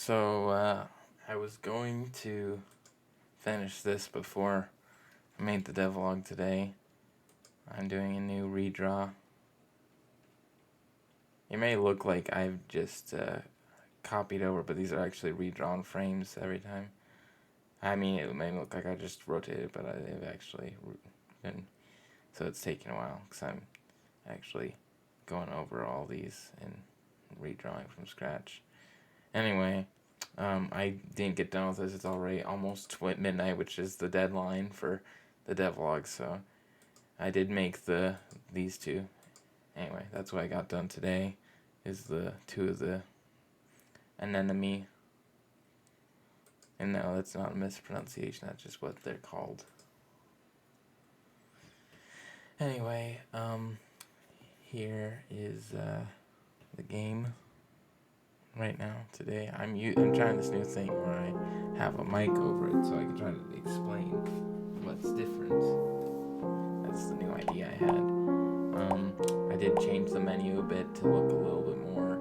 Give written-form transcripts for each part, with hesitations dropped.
I was going to finish this before I made the devlog today. I'm doing a new redraw. It may look like I've just copied over, but these are actually redrawn frames every time. I mean, it may look like I just rotated, but they've actually been, so it's taking a while, because I'm actually going over all these and redrawing from scratch. Anyway, I didn't get done with this. It's already almost midnight, which is the deadline for the devlog, so I did make these two. Anyway, that's what I got done today, is the two of the anemone. And no, that's not a mispronunciation, that's just what they're called. Anyway, here is the game right now, today. I'm trying this new thing where I have a mic over it so I can try to explain what's different. That's the new idea I had. I did change the menu a bit to look a little bit more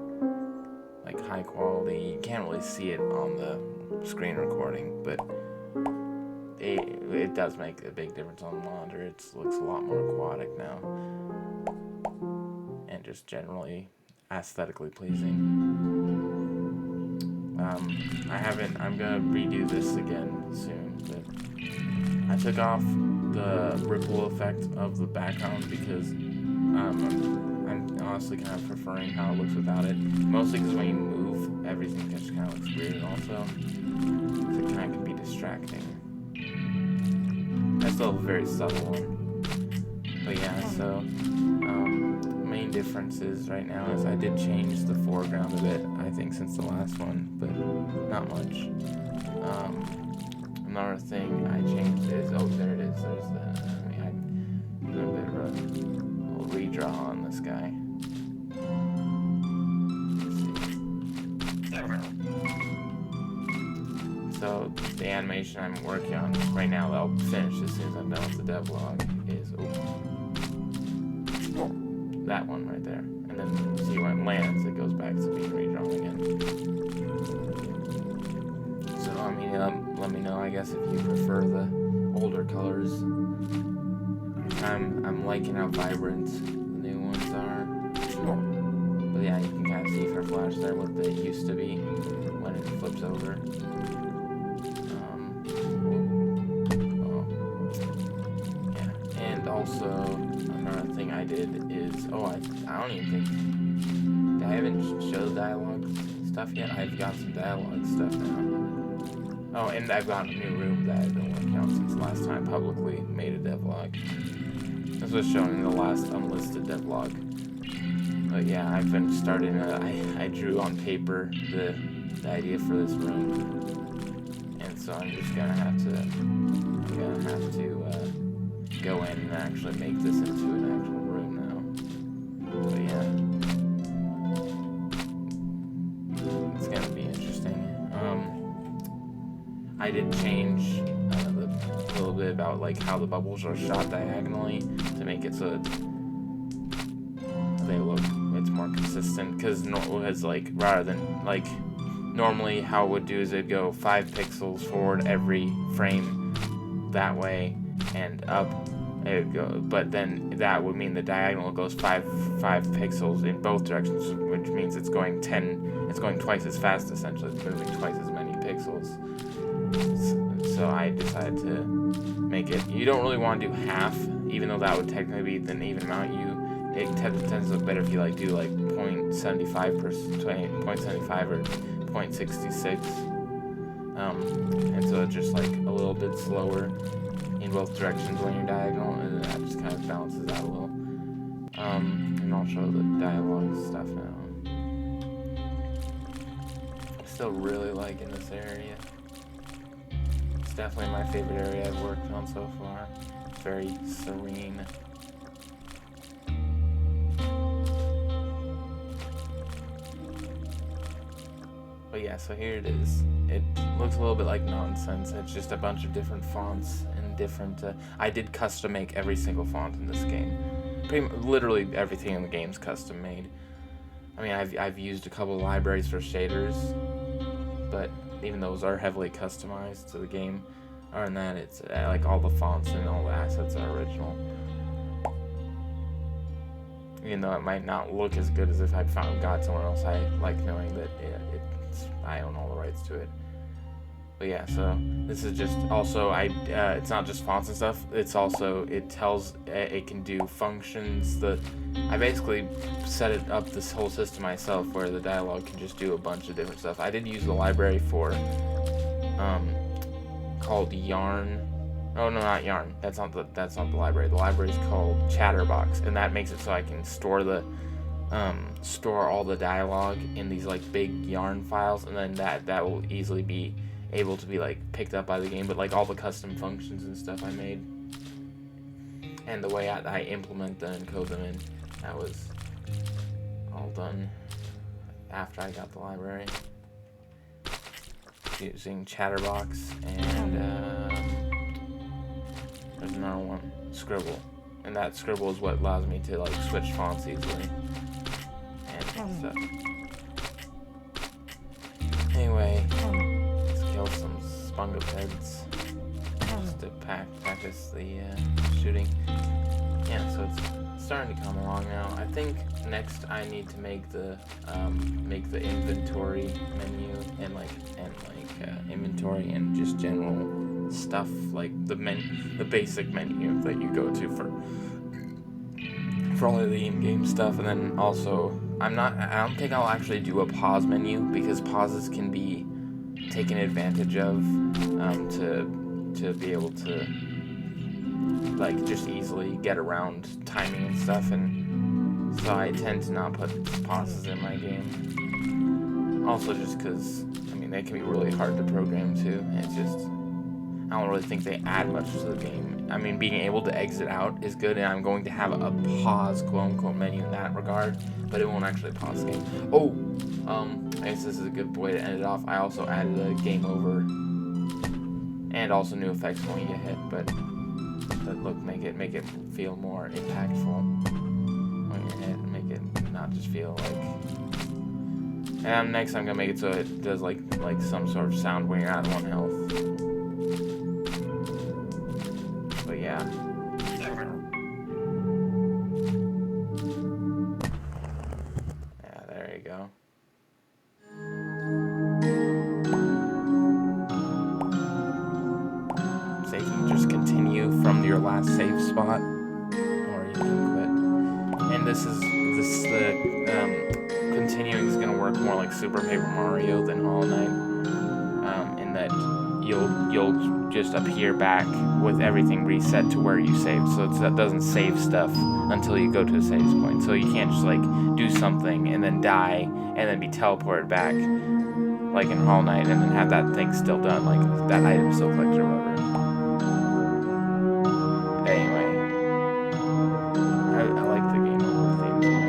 like high quality. You can't really see it on the screen recording, but it does make a big difference on the monitor. It looks a lot more aquatic now, and just generally aesthetically pleasing. I'm gonna redo this again soon, but I took off the ripple effect of the background because I'm honestly kind of preferring how it looks without it. Mostly because when you move, everything just kind of looks weird also. So it kind of can be distracting. That's still a very subtle one. But yeah, so main differences right now is I did change the foreground a bit, I think, since the last one, but not much. Another thing I changed is, oh, there it is. There's the, I did a bit of a little redraw on this guy. So the animation I'm working on right now that I'll finish as soon as I'm done with the devlog is that one right there. And then see when it lands, it goes back to being redrawn again. So I mean, let me know, I guess, if you prefer the older colors. I'm liking how vibrant the new ones are. But yeah, you can kind of see from Flash there what they used to be when it flips over. Also, another thing I did is, I don't even think, I haven't showed dialogue stuff yet. I've got some dialogue stuff now. Oh, and I've got a new room that I've been working on since the last time I publicly made a devlog. This was shown in the last unlisted devlog. But yeah, I've been starting, I drew on paper the idea for this room. And so I'm just gonna have to go in and actually make this into an actual room now. But yeah, it's gonna be interesting. I did change a little bit about like how the bubbles are shot diagonally to make it so it's more consistent. Because rather than like normally how it would do is it'd go 5 pixels forward every frame that way and up. It would go, but then that would mean the diagonal goes 5 pixels in both directions, which means it's going twice as fast essentially. It's moving twice as many pixels. So I decided to make it. You don't really want to do half, even though that would technically be an even amount. It tends to look better if you do 0.75 or 0.66. And so it's just a little bit slower in both directions when you're diagonal, and that just kind of balances out a little. And I'll show the dialogue stuff now. Still really liking this area. It's definitely my favorite area I've worked on so far. It's very serene. But yeah, so here it is. It looks a little bit like nonsense. It's just a bunch of different fonts and different... I did custom make every single font in this game. Literally everything in the game's custom made. I mean, I've used a couple of libraries for shaders, but even those are heavily customized to the game. Other than that, it's like all the fonts and all the assets are original. Even though it might not look as good as if I got somewhere else, I like knowing that I own all the rights to it. But yeah, so this is just also it's not just fonts and stuff. It's also it can do functions that I basically set it up this whole system myself where the dialogue can just do a bunch of different stuff. I did use the library for called Yarn. Oh no, not Yarn. That's not the library. The library is called Chatterbox, and that makes it so I can store all the dialogue in these like big Yarn files, and then that will easily be able to be like picked up by the game. But like all the custom functions and stuff I made, and the way I implement them and code them in, that was all done after I got the library using Chatterbox. And there's another one, Scribble, and that Scribble is what allows me to like switch fonts easily and stuff. Anyway, let's kill some spungopeds just to practice the shooting. Yeah, so it's starting to come along now. I think next I need to make the inventory menu and inventory and just general stuff like the basic menu that you go to for all of the in-game stuff. And then also I don't think I'll actually do a pause menu, because pauses can be taken advantage of to be able to like just easily get around timing and stuff, and so I tend to not put pauses in my game. Also just because they can be really hard to program too. It's just I don't really think they add much to the game. Being able to exit out is good, and I'm going to have a pause quote-unquote menu in that regard, but it won't actually pause the game. Oh, I guess this is a good way to end it off. I also added a game over, and also new effects when you get hit, but look, make it feel more impactful when you're hit, and make it not just feel like. And next I'm gonna make it so it does like some sort of sound when you're at 1 health. But yeah. Yeah, there you go. So you can just continue from your last save spot, or you can quit. And continuing is gonna work more like Super Paper Mario than Hollow Knight, in that you'll just appear back with everything reset to where you saved, so that doesn't save stuff until you go to a save point. So you can't just like do something and then die and then be teleported back like in Hollow Knight and then have that thing still done, like that item still collected or whatever. Anyway, I like the game over theme too.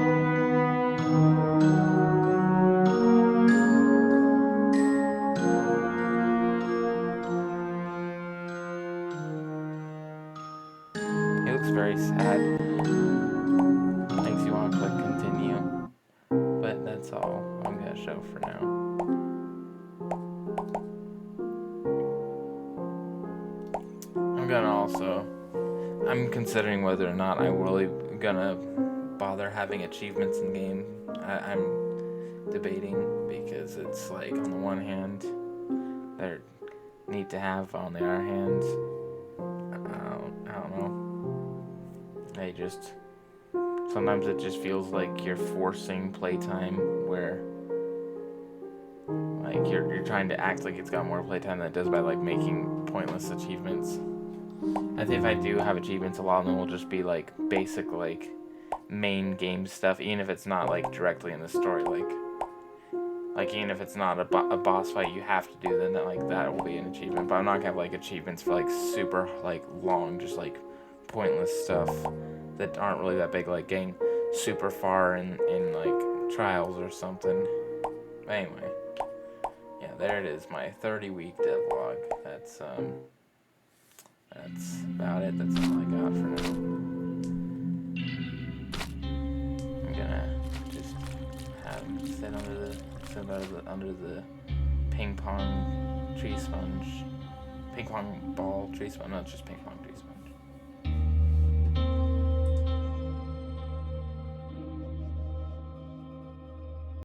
It looks very sad. Makes you want to click continue. But that's all I'm going to show for now. I'm considering whether or not I'm really gonna bother having achievements in game. I'm debating, because it's like, on the one hand, they're neat to have, on the other hand, I don't know. Sometimes it just feels like you're forcing playtime, where like you're trying to act like it's got more playtime than it does by like making pointless achievements. I think if I do have achievements, a lot of them will just be like basic like main game stuff, even if it's not like directly in the story, like even if it's not a boss fight you have to do, then that will be an achievement. But I'm not gonna have like achievements for like super like long, just like pointless stuff that aren't really that big, like getting super far in like trials or something. Anyway, yeah, there it is, my 30-week devlog. That's about it. That's all I got for now. I'm gonna just have him sit under the ping pong tree sponge, ping pong ball tree sponge. No, it's just ping pong tree sponge.